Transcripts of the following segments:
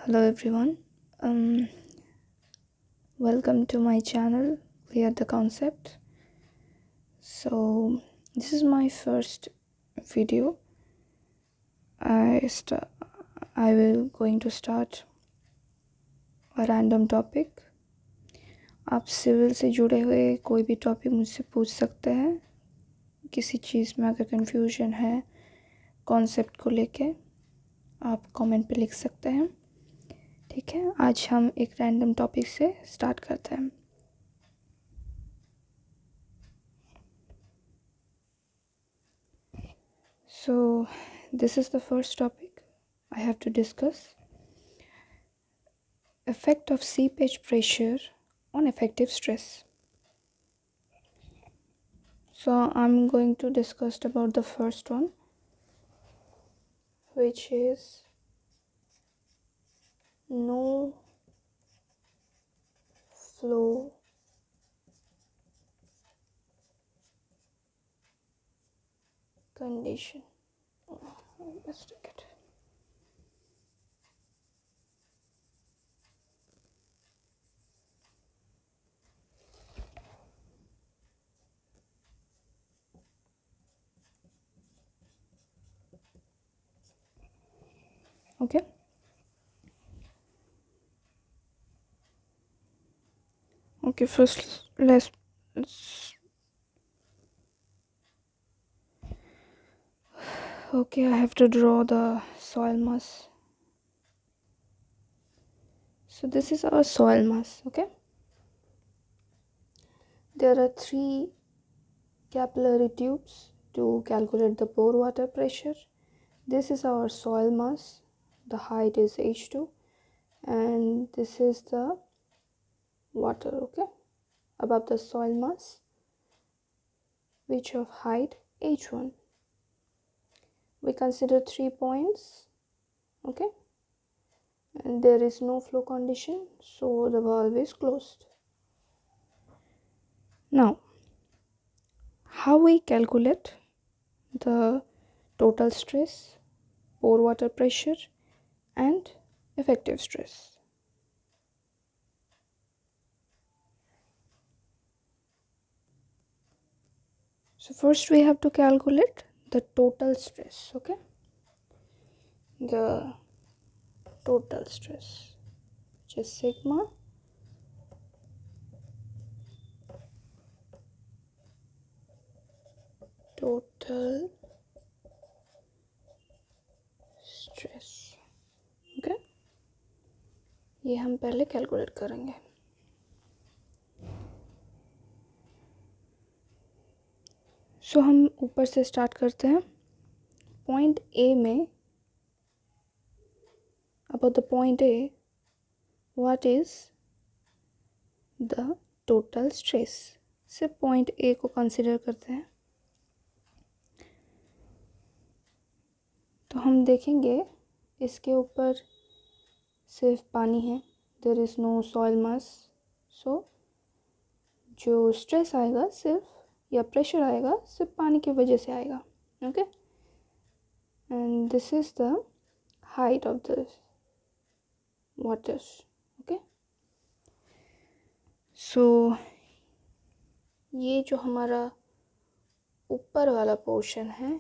Hello everyone. Um, Welcome to my channel, Clear the Concept. So this is my first video. I will going to start a random topic. आप civil से जुड़े हुए कोई भी topic मुझसे पूछ सकते हैं. किसी चीज़ में अगर कन्फ्यूजन है कॉन्सेप्ट को लेके आप कमेंट पे लिख सकते हैं. ठीक है, आज हम एक रैंडम टॉपिक से स्टार्ट करते हैं. So this is the first topic I have to discuss. Effect of seepage pressure on effective stress. So I'm going to discuss about the first one, which is no flow condition. Let's take it. Okay. Okay, first let's okay, I have to draw the soil mass. So this is our soil mass. Okay, there are three capillary tubes to calculate the pore water pressure. This is our soil mass, the height is h2, and this is the water, okay, above the soil mass, which of height h1. We consider 3 points, okay, and there is no flow condition, so the valve is closed. Now, how we calculate the total stress, pore water pressure, and effective stress? So first we have to calculate the total stress, okay, the total stress, which is sigma total stress. Okay, ये हम पहले calculate करेंगे. सो हम ऊपर से start करते हैं. Point A में, about the point A, what is the total stress. सिर्फ पॉइंट ए को कंसिडर करते हैं. तो हम देखेंगे इसके ऊपर सिर्फ पानी है, there is no soil mass, so जो स्ट्रेस आएगा सिर्फ या प्रेशर आएगा सिर्फ पानी की वजह से आएगा. Okay, and this is the height of the water. Okay, so ये जो हमारा ऊपर वाला पोर्शन है,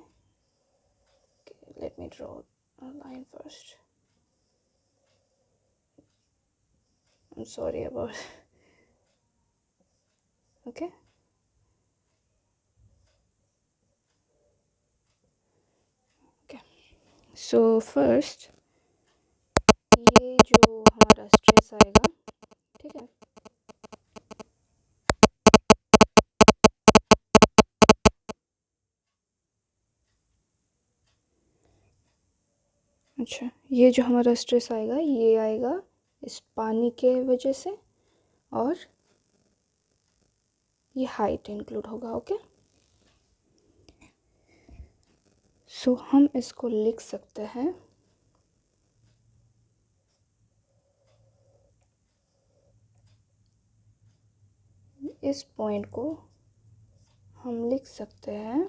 let me draw a line first. I am sorry about. Okay, so first ये जो हमारा स्ट्रेस आएगा, ठीक है, अच्छा, ये जो हमारा स्ट्रेस आएगा ये आएगा इस पानी के वजह से, और ये हाइट इंक्लूड होगा. ओके, सो हम इसको लिख सकते हैं इस पॉइंट को हम लिख सकते हैं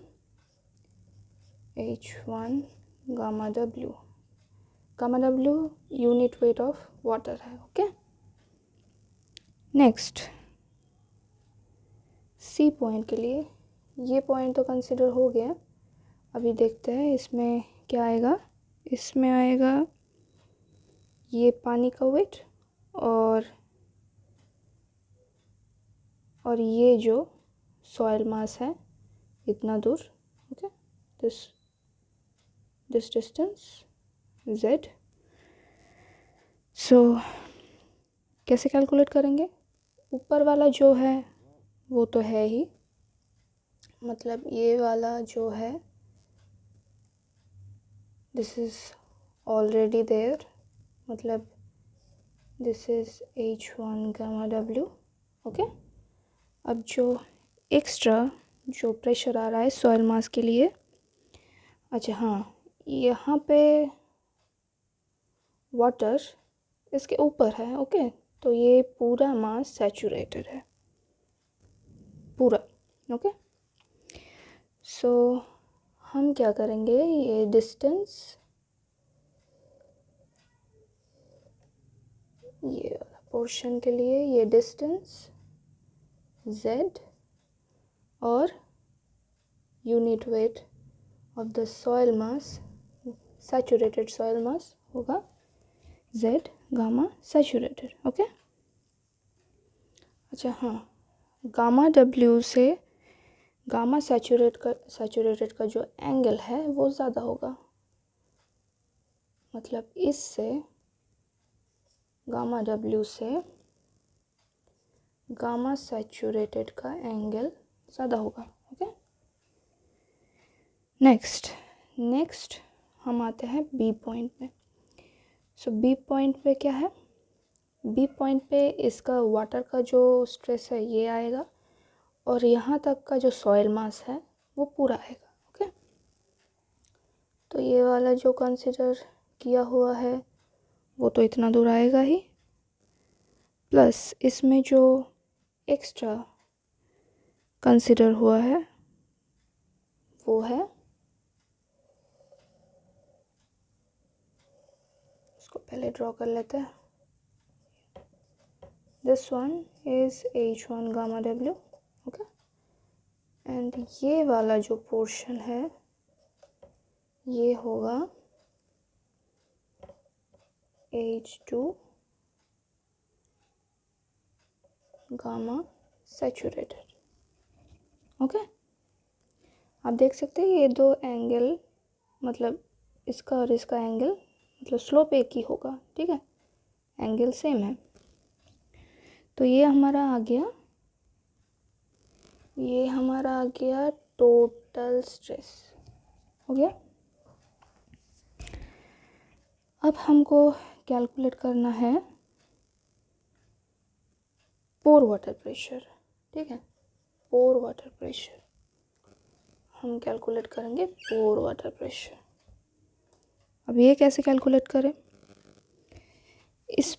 h1 gamma w. Gamma W unit weight of water है। ओके, नेक्स्ट सी पॉइंट के लिए, ये पॉइंट तो कंसिडर हो गया। अभी देखते हैं इसमें क्या आएगा। इसमें आएगा ये पानी का वेट और ये जो सॉइल मास है इतना दूर। Okay, this distance z। सो कैसे कैलकुलेट करेंगे? ऊपर वाला जो है वो तो है ही, मतलब ये वाला जो है दिस इज़ ऑलरेडी देयर, मतलब this is h1 gamma w। Okay, अब जो एक्स्ट्रा जो प्रेशर आ रहा है सॉइल मास के लिए, अच्छा हाँ, यहाँ पे वाटर इसके ऊपर है। ओके, तो ये पूरा मास सैचुरेटेड है पूरा। ओके, सो हम क्या करेंगे, ये डिस्टेंस, ये वाला पोर्शन के लिए ये डिस्टेंस z और unit weight of the soil mass, saturated soil मास होगा z गामा सैचुरेटेड। ओके, अच्छा हाँ, गामा w से गामा सैचुरेटेड का जो एंगल है वो ज़्यादा होगा, मतलब इससे गामा w से गामा सैचुरेटेड का एंगल ज़्यादा होगा। ओके, नेक्स्ट हम आते हैं बी पॉइंट पे। सो बी पॉइंट पे क्या है? बी पॉइंट पे इसका वाटर का जो स्ट्रेस है ये आएगा और यहाँ तक का जो सॉइल मास है वो पूरा आएगा। ओके, तो ये वाला जो कंसिडर किया हुआ है वो तो इतना दूर आएगा ही, प्लस इसमें जो एक्स्ट्रा कंसिडर हुआ है वो है, उसको पहले ड्रॉ कर लेते हैं। This one is h1 gamma w। Okay, and ये वाला जो पोर्शन है ये होगा h2 गामा सैचुरेटेड। ओके, आप देख सकते हैं ये दो एंगल, मतलब इसका और इसका एंगल, मतलब स्लोप एक ही होगा। ठीक है, एंगल सेम है। तो ये हमारा आ गया टोटल स्ट्रेस हो गया। अब हमको कैलकुलेट करना है पोर वाटर प्रेशर। ठीक है, पोर वाटर प्रेशर हम कैलकुलेट करेंगे, पोर वाटर प्रेशर। अब ये कैसे कैलकुलेट करें? इस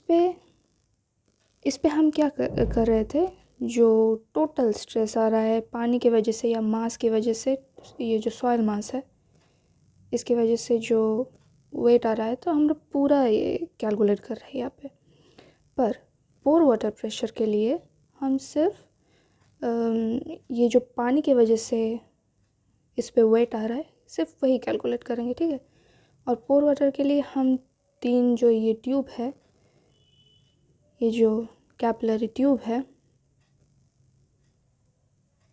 पे हम क्या कर रहे थे, जो टोटल स्ट्रेस आ रहा है पानी की वजह से या मास की वजह से, ये जो सॉइल मास है इसकी वजह से जो वेट आ रहा है, तो हम लोग पूरा ये कैलकुलेट कर रहे हैं यहाँ पे। पर पोर वाटर प्रेशर के लिए हम सिर्फ ये जो पानी की वजह से इस पे वेट आ रहा है सिर्फ वही कैलकुलेट करेंगे। ठीक है, और पोर वाटर के लिए हम तीन जो ये ट्यूब है, ये जो कैपिलरी ट्यूब है,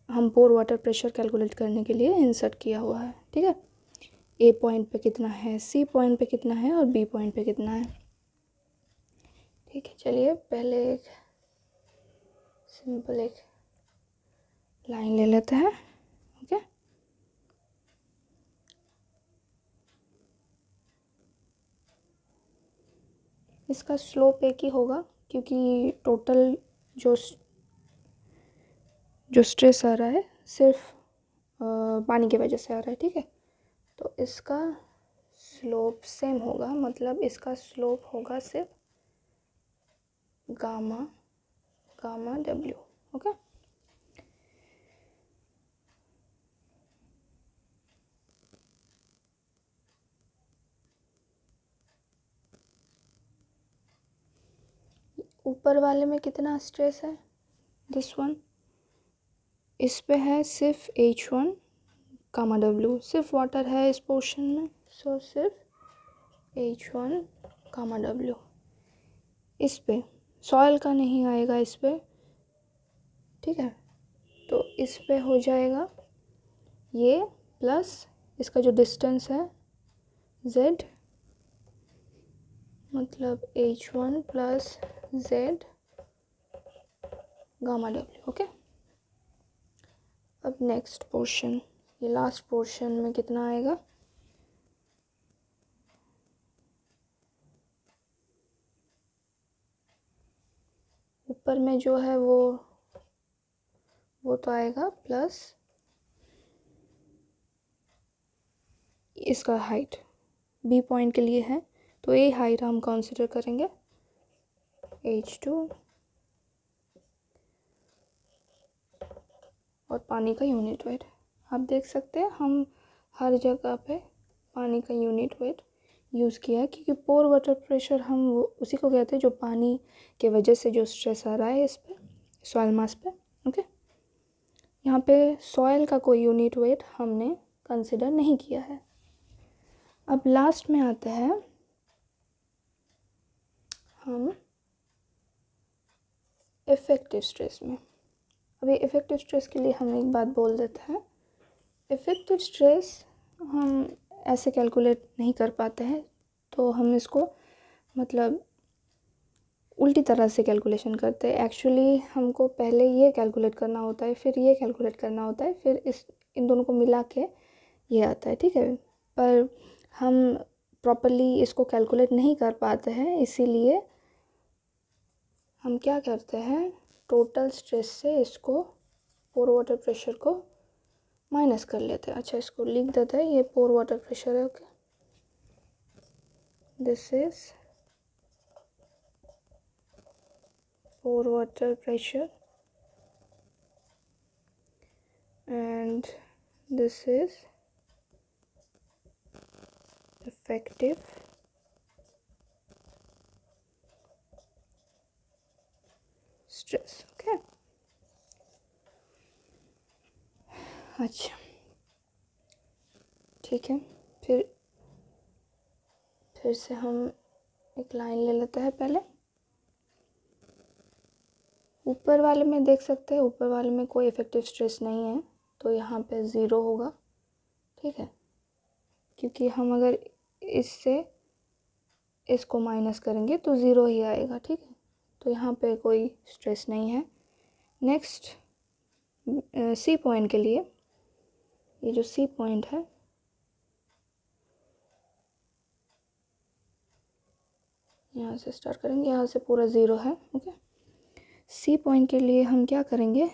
हम पोर वाटर प्रेशर कैलकुलेट करने के लिए इंसर्ट किया हुआ है। ठीक है, ए पॉइंट पे कितना है, सी पॉइंट पे कितना है और बी पॉइंट पे कितना है। ठीक है, चलिए पहले एक सिंपल एक लाइन ले लेते हैं। ओके, इसका स्लोप एक ही होगा क्योंकि टोटल जो स्ट्रेस आ रहा है सिर्फ पानी की वजह से आ रहा है। ठीक है, तो इसका स्लोप सेम होगा, मतलब इसका स्लोप होगा सिर्फ गामा w। ओके, ऊपर वाले में कितना स्ट्रेस है, दिस वन, इस पे है सिर्फ H1 कामा W, सिर्फ वाटर है इस पोर्शन में, सो सिर्फ H1 कामा W। इस पे सॉइल का नहीं आएगा इस पे, ठीक है, तो इस पे हो जाएगा ये प्लस इसका जो डिस्टेंस है Z, मतलब H1 plus Z gamma W, okay. अब नेक्स्ट पोर्शन, ये लास्ट पोर्शन में कितना आएगा, ऊपर में जो है वो तो आएगा प्लस इसका हाइट बी पॉइंट के लिए है, तो ये हाइट हम कंसिडर करेंगे H2 और पानी का यूनिट वेट। आप देख सकते हैं हम हर जगह पे पानी का यूनिट वेट यूज़ किया है, क्योंकि पोर वाटर प्रेशर हम वो उसी को कहते हैं जो पानी के वजह से जो स्ट्रेस आ रहा है इस पे सॉइल मास पे, ओके। यहाँ पे सॉइल का कोई यूनिट वेट हमने कंसिडर नहीं किया है। अब लास्ट में आते हैं हम इफ़ेक्टिव स्ट्रेस में। अभी इफ़ेक्टिव स्ट्रेस के लिए हम एक बात बोल देते हैं, इफ़ेक्टिव स्ट्रेस हम ऐसे कैलकुलेट नहीं कर पाते हैं, तो हम इसको मतलब उल्टी तरह से कैलकुलेशन करते हैं। एक्चुअली हमको पहले ये कैलकुलेट करना होता है, फिर ये कैलकुलेट करना होता है, फिर इन दोनों को मिला के ये आता है, ठीक है। पर हम प्रॉपरली इसको कैलकुलेट नहीं कर पाते हैं, इसीलिए हम क्या करते हैं, टोटल स्ट्रेस से इसको पोर वाटर प्रेशर को माइनस कर लेते हैं। अच्छा, इसको लिख देते हैं, ये पोर वाटर प्रेशर है, okay. This is pore water pressure and this is effective stress, okay। अच्छा, ठीक है, फिर से हम एक लाइन ले लेते हैं। पहले ऊपर वाले में देख सकते हैं, ऊपर वाले में कोई इफेक्टिव स्ट्रेस नहीं है, तो यहाँ पे ज़ीरो होगा, ठीक है, क्योंकि हम अगर इससे इसको माइनस करेंगे तो ज़ीरो ही आएगा, ठीक है, तो यहाँ पे कोई स्ट्रेस नहीं है। नेक्स्ट सी पॉइंट के लिए, ये जो सी पॉइंट है, यहाँ से स्टार्ट करेंगे, यहाँ से पूरा ज़ीरो है, ओके। सी पॉइंट के लिए हम क्या करेंगे,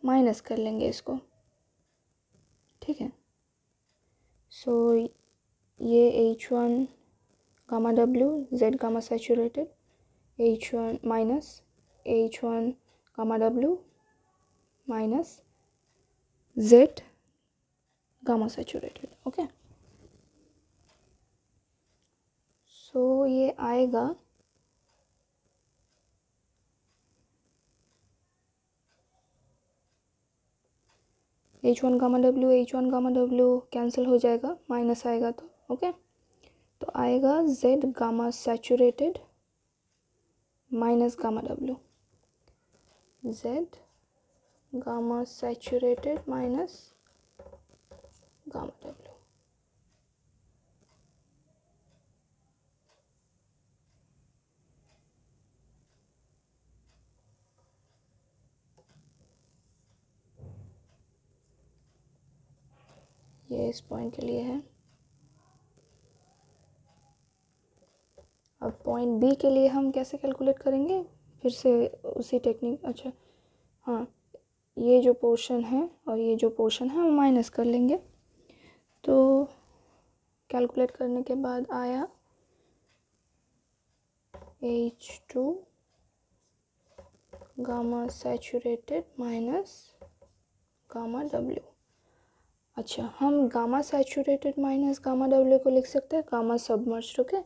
माइनस कर लेंगे इसको, ठीक है। सो ये H1 gamma W Z gamma saturated, H1 minus H1 gamma W minus Z gamma saturated, okay. So ये आएगा H1 गामा W कैंसिल हो जाएगा, माइनस आएगा तो, ओके। तो आएगा Z gamma saturated minus gamma W, Z gamma saturated minus gamma W। ये इस पॉइंट के लिए है। अब पॉइंट बी के लिए हम कैसे कैलकुलेट करेंगे, फिर से उसी टेक्निक। अच्छा हाँ, ये जो पोर्शन है और ये जो पोर्शन है हम माइनस कर लेंगे, तो कैलकुलेट करने के बाद आया H2 gamma saturated minus gamma W। अच्छा, हम gamma saturated minus gamma W को लिख सकते हैं गामा सबमर्ज्ड, ओके।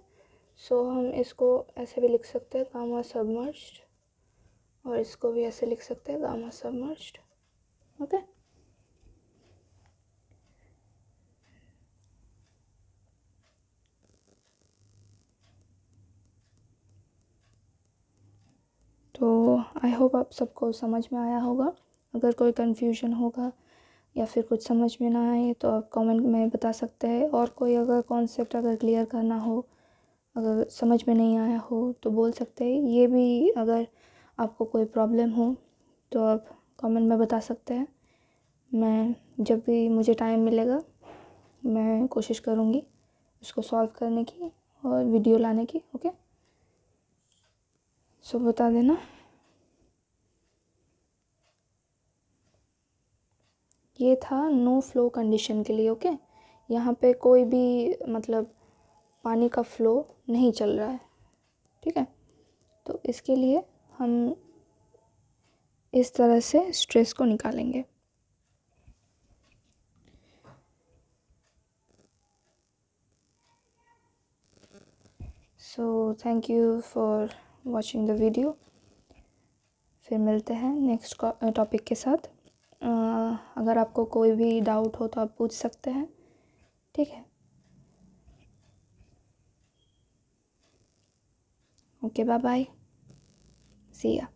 सो हम इसको ऐसे भी लिख सकते हैं गामा सबमर्ज्ड, और इसको भी ऐसे लिख सकते हैं गामा सबमर्ज्ड। ओके, तो आई होप आप सबको समझ में आया होगा। अगर कोई कन्फ्यूजन होगा या फिर कुछ समझ में ना आए तो आप कमेंट में बता सकते हैं, और कोई अगर कॉन्सेप्ट अगर क्लियर करना हो, अगर समझ में नहीं आया हो तो बोल सकते हैं। ये भी अगर आपको कोई प्रॉब्लम हो तो आप कमेंट में बता सकते हैं। मैं जब भी मुझे टाइम मिलेगा मैं कोशिश करूँगी उसको सॉल्व करने की और वीडियो लाने की। ओके, सो बता देना। ये था नो फ्लो कंडीशन के लिए। ओके, यहाँ पे कोई भी मतलब पानी का फ्लो नहीं चल रहा है, ठीक है। तो इसके लिए हम इस तरह से स्ट्रेस को निकालेंगे। So thank you for watching the video. फिर मिलते हैं नेक्स्ट टॉपिक के साथ। अगर आपको कोई भी डाउट हो तो आप पूछ सकते हैं, ठीक है। ओके, बाय बाय, सी या।